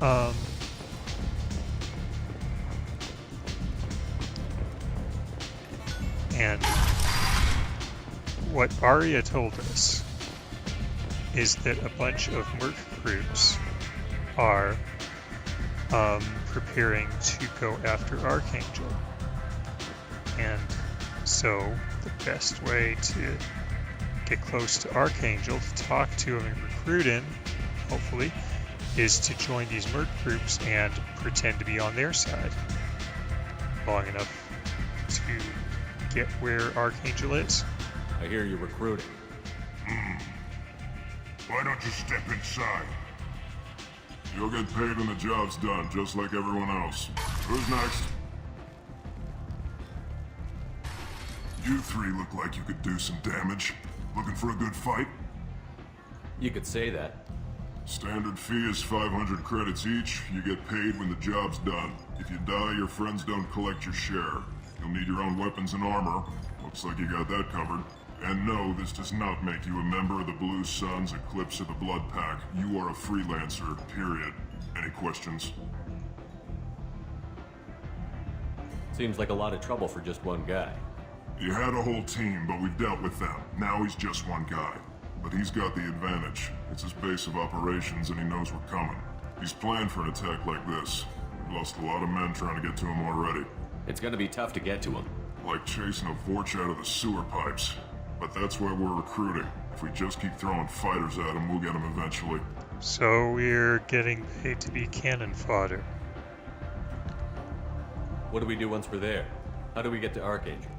Um, and what Arya told us is that a bunch of merc groups are preparing to go after Archangel. And so the best way to get close to Archangel, to talk to him and recruit him, hopefully, is to join these merc groups and pretend to be on their side long enough to get where Archangel is. I hear you're recruiting. Why don't you step inside? You'll get paid when the job's done, just like everyone else. Who's next? You three look like you could do some damage. Looking for a good fight? You could say that. Standard fee is 500 credits each. You get paid when the job's done. If you die, your friends don't collect your share. You'll need your own weapons and armor. Looks like you got that covered. And no, this does not make you a member of the Blue Suns, Eclipse, or the Blood Pack. You are a freelancer, period. Any questions? Seems like a lot of trouble for just one guy. You had a whole team, but we've dealt with them. Now he's just one guy. But he's got the advantage. It's his base of operations and he knows we're coming. He's planned for an attack like this. We've lost a lot of men trying to get to him already. It's gonna be tough to get to him. Like chasing a Vorch out of the sewer pipes. But that's why we're recruiting. If we just keep throwing fighters at him, we'll get him eventually. So we're getting paid to be cannon fodder. What do we do once we're there? How do we get to Archangel?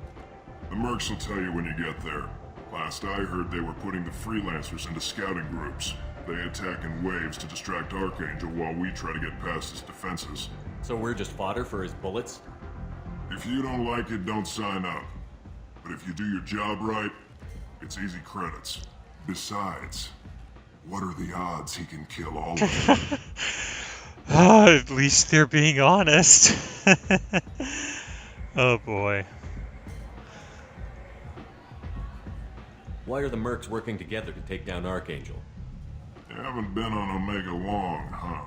The mercs will tell you when you get there. Last I heard, they were putting the freelancers into scouting groups. They attack in waves to distract Archangel while we try to get past his defenses. So we're just fodder for his bullets? If you don't like it, don't sign up. But if you do your job right, it's easy credits. Besides, what are the odds he can kill all of them? At least they're being honest. Oh boy. Why are the mercs working together to take down Archangel? You haven't been on Omega long, huh?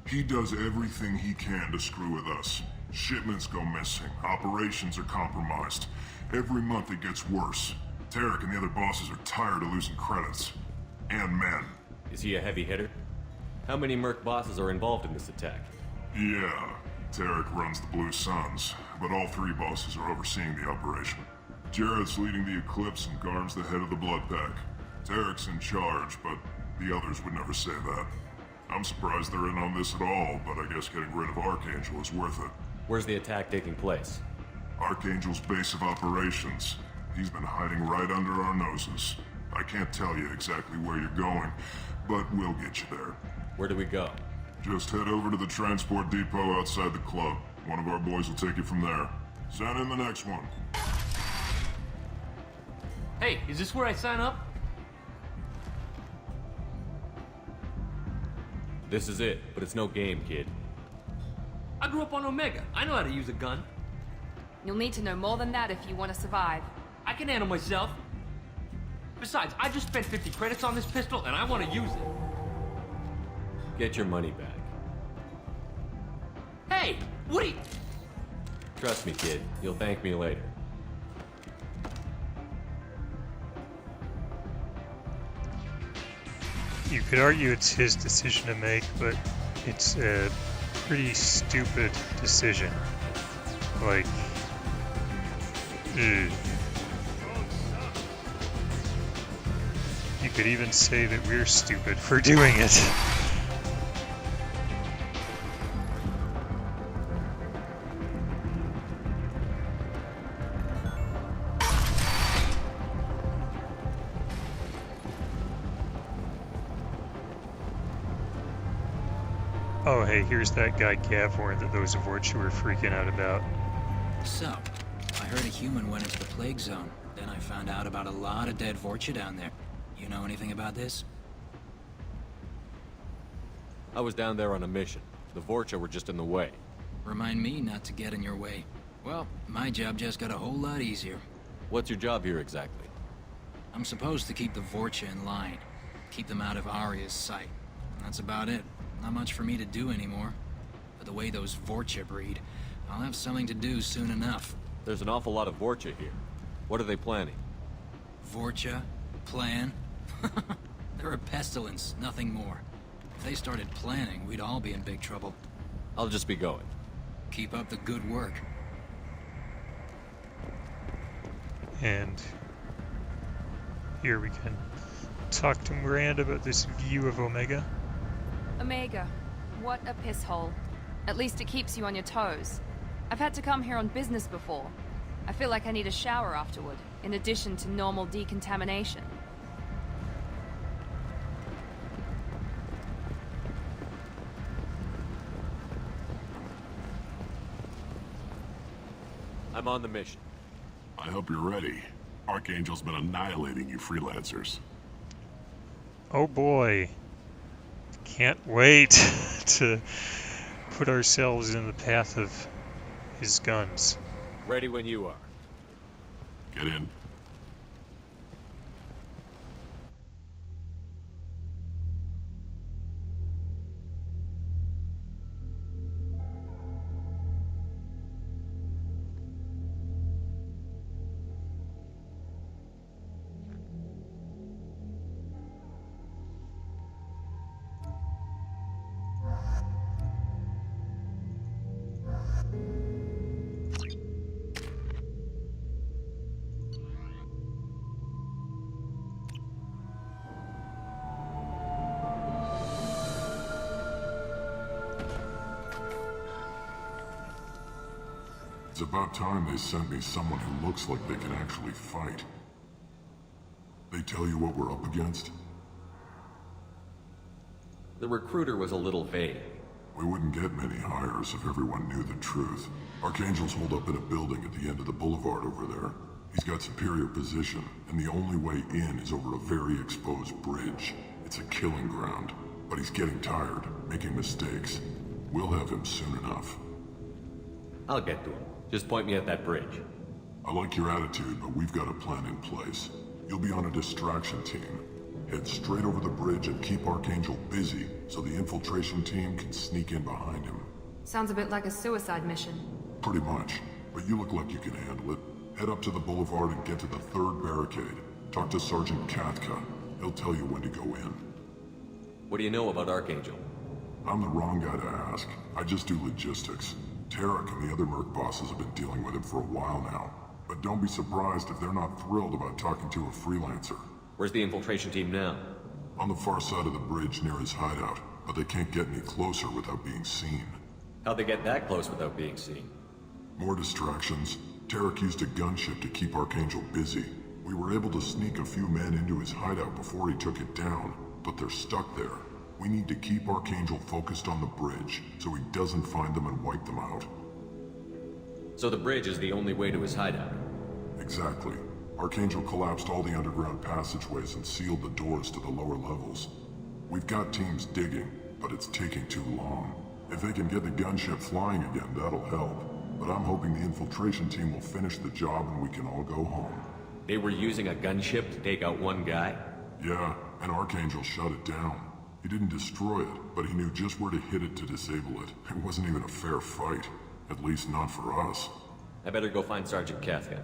He does everything he can to screw with us. Shipments go missing, operations are compromised. Every month it gets worse. Tarek and the other bosses are tired of losing credits. And men. Is he a heavy hitter? How many merc bosses are involved in this attack? Yeah, Tarek runs the Blue Suns, but all three bosses are overseeing the operation. Jarrett's leading the Eclipse and Garn's the head of the Blood Pack. Tarek's in charge, but the others would never say that. I'm surprised they're in on this at all, but I guess getting rid of Archangel is worth it. Where's the attack taking place? Archangel's base of operations. He's been hiding right under our noses. I can't tell you exactly where you're going, but we'll get you there. Where do we go? Just head over to the transport depot outside the club. One of our boys will take you from there. Send in the next one. Hey, is this where I sign up? This is it, but it's no game, kid. I grew up on Omega. I know how to use a gun. You'll need to know more than that if you want to survive. I can handle myself. Besides, I just spent 50 credits on this pistol and I want to use it. Get your money back. Hey, what are you... Trust me, kid. You'll thank me later. You could argue it's his decision to make, but it's a pretty stupid decision. Like, ugh. You could even say that we're stupid for doing it. Oh hey, here's that guy Gavorn that those Vorcha were freaking out about. So, I heard a human went into the plague zone. Then I found out about a lot of dead Vorcha down there. You know anything about this? I was down there on a mission. The Vorcha were just in the way. Remind me not to get in your way. Well, my job just got a whole lot easier. What's your job here exactly? I'm supposed to keep the Vorcha in line. Keep them out of Arya's sight. That's about it. Not much for me to do anymore. But the way those Vorcha breed, I'll have something to do soon enough. There's an awful lot of Vorcha here. What are they planning? Vorcha? Plan? They're a pestilence, nothing more. If they started planning, we'd all be in big trouble. I'll just be going. Keep up the good work. And here we can talk to Miranda about this view of Omega. Omega, what a piss hole. At least it keeps you on your toes. I've had to come here on business before. I feel like I need a shower afterward, in addition to normal decontamination. I'm on the mission. I hope you're ready. Archangel's been annihilating you freelancers. Oh boy. Can't wait to put ourselves in the path of his guns. Ready when you are. Get in. It's about time they sent me someone who looks like they can actually fight. They tell you what we're up against? The recruiter was a little vague. We wouldn't get many hires if everyone knew the truth. Archangel's holed up in a building at the end of the boulevard over there. He's got superior position, and the only way in is over a very exposed bridge. It's a killing ground, but he's getting tired, making mistakes. We'll have him soon enough. I'll get to him. Just point me at that bridge. I like your attitude, but we've got a plan in place. You'll be on a distraction team. Head straight over the bridge and keep Archangel busy so the infiltration team can sneak in behind him. Sounds a bit like a suicide mission. Pretty much, but you look like you can handle it. Head up to the boulevard and get to the third barricade. Talk to Sergeant Katka. He'll tell you when to go in. What do you know about Archangel? I'm the wrong guy to ask. I just do logistics. Tarek and the other merc bosses have been dealing with him for a while now. But don't be surprised if they're not thrilled about talking to a freelancer. Where's the infiltration team now? On the far side of the bridge near his hideout, but they can't get any closer without being seen. How'd they get that close without being seen? More distractions. Tarek used a gunship to keep Archangel busy. We were able to sneak a few men into his hideout before he took it down, but they're stuck there. We need to keep Archangel focused on the bridge, so he doesn't find them and wipe them out. So the bridge is the only way to his hideout? Exactly. Archangel collapsed all the underground passageways and sealed the doors to the lower levels. We've got teams digging, but it's taking too long. If they can get the gunship flying again, that'll help. But I'm hoping the infiltration team will finish the job and we can all go home. They were using a gunship to take out one guy? Yeah, and Archangel shut it down. He didn't destroy it, but he knew just where to hit it to disable it. It wasn't even a fair fight. At least not for us. I better go find Sergeant Katka.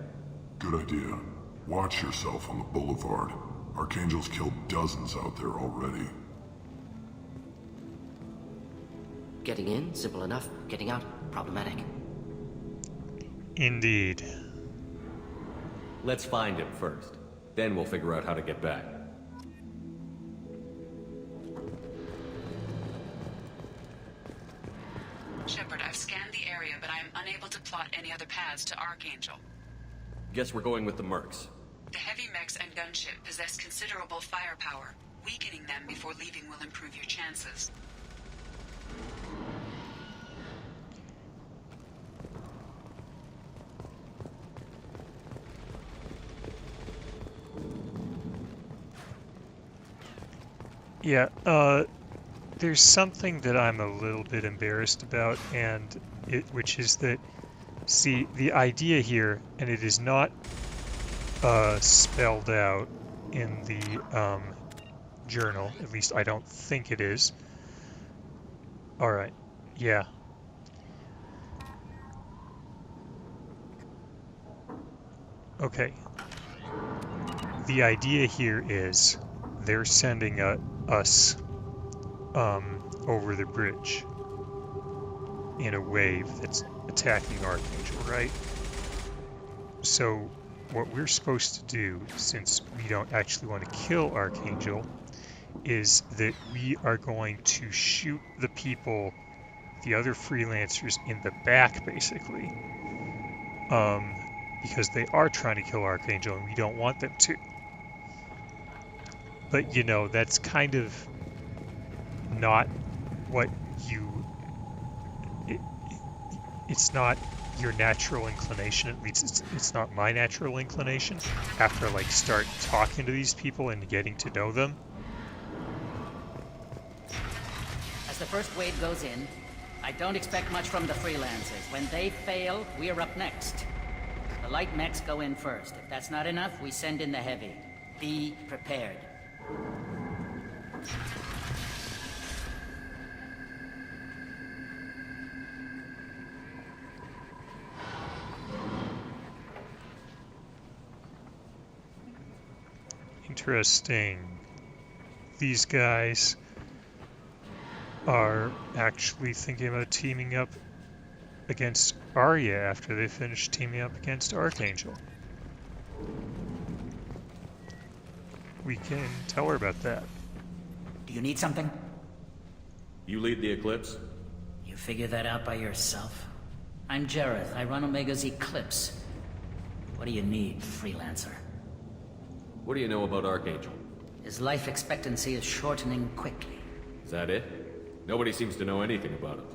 Good idea. Watch yourself on the boulevard. Archangel's killed dozens out there already. Getting in, simple enough. Getting out, problematic. Indeed. Let's find him first. Then we'll figure out how to get back. Shepard, I've scanned the area, but I am unable to plot any other paths to Archangel. Guess we're going with the mercs. The heavy mechs and gunship possess considerable firepower. Weakening them before leaving will improve your chances. Yeah, there's something that I'm a little bit embarrassed about, which is that, see, the idea here, and it is not spelled out in the journal, at least I don't think it is, All right. Yeah. Okay. The idea here is they're sending us over the bridge in a wave that's attacking Archangel, right? So what we're supposed to do, since we don't actually want to kill Archangel, is that we are going to shoot the people, the other freelancers in the back, basically, because they are trying to kill Archangel and we don't want them to. But, you know, that's kind of not what you... it's not your natural inclination, at least it's not my natural inclination, after I, like, start talking to these people and getting to know them. As the first wave goes in, I don't expect much from the freelancers. When they fail, we're up next. The light mechs go in first. If that's not enough, we send in the heavy. Be prepared. Interesting. These guys are actually thinking about teaming up against Arya after they finish teaming up against Archangel. We can tell her about that. Do you need something? You lead the Eclipse? You figure that out by yourself? I'm Jareth. I run Omega's Eclipse. What do you need, freelancer? What do you know about Archangel? His life expectancy is shortening quickly. Is that it? Nobody seems to know anything about him.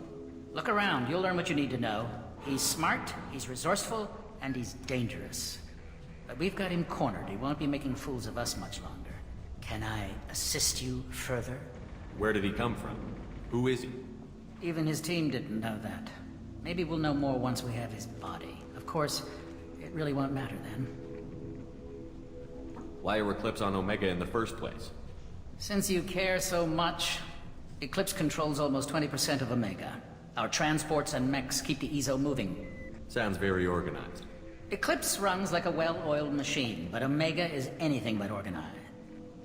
Look around, you'll learn what you need to know. He's smart, he's resourceful, and he's dangerous. But we've got him cornered. He won't be making fools of us much longer. Can I assist you further? Where did he come from? Who is he? Even his team didn't know that. Maybe we'll know more once we have his body. Of course, it really won't matter then. Why are Eclipse on Omega in the first place? Since you care so much, Eclipse controls almost 20% of Omega. Our transports and mechs keep the EZO moving. Sounds very organized. Eclipse runs like a well-oiled machine, but Omega is anything but organized.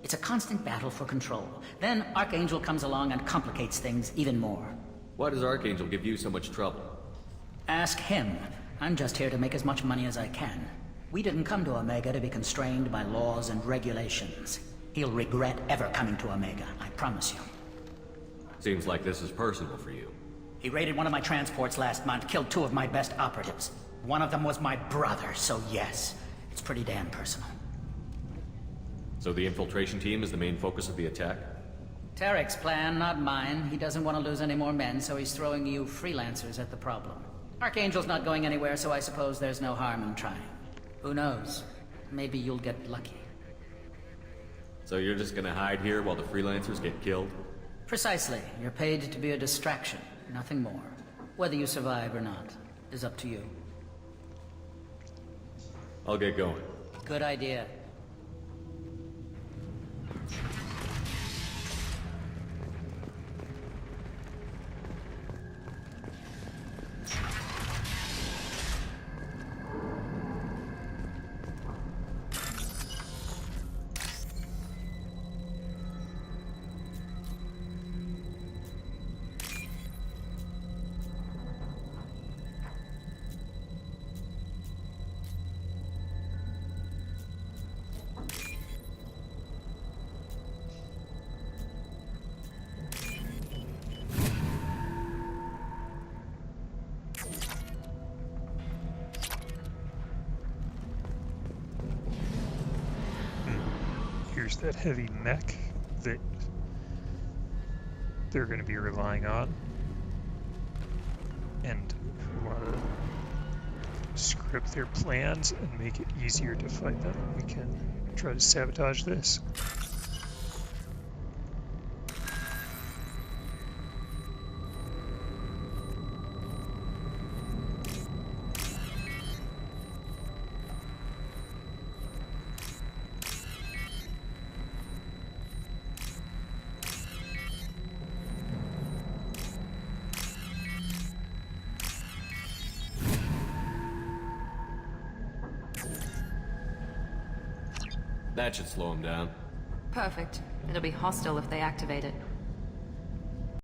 It's a constant battle for control. Then Archangel comes along and complicates things even more. Why does Archangel give you so much trouble? Ask him. I'm just here to make as much money as I can. We didn't come to Omega to be constrained by laws and regulations. He'll regret ever coming to Omega, I promise you. Seems like this is personal for you. He raided one of my transports last month, killed 2 of my best operatives. One of them was my brother, so yes, it's pretty damn personal. So the infiltration team is the main focus of the attack? Tarek's plan, not mine. He doesn't want to lose any more men, so he's throwing you freelancers at the problem. Archangel's not going anywhere, so I suppose there's no harm in trying. Who knows? Maybe you'll get lucky. So you're just gonna hide here while the freelancers get killed? Precisely. You're paid to be a distraction, nothing more. Whether you survive or not is up to you. I'll get going. Good idea. Here's that heavy mech that they're going to be relying on. And if we want to script their plans and make it easier to fight them, we can try to sabotage this. That should slow them down. Perfect. It'll be hostile if they activate it.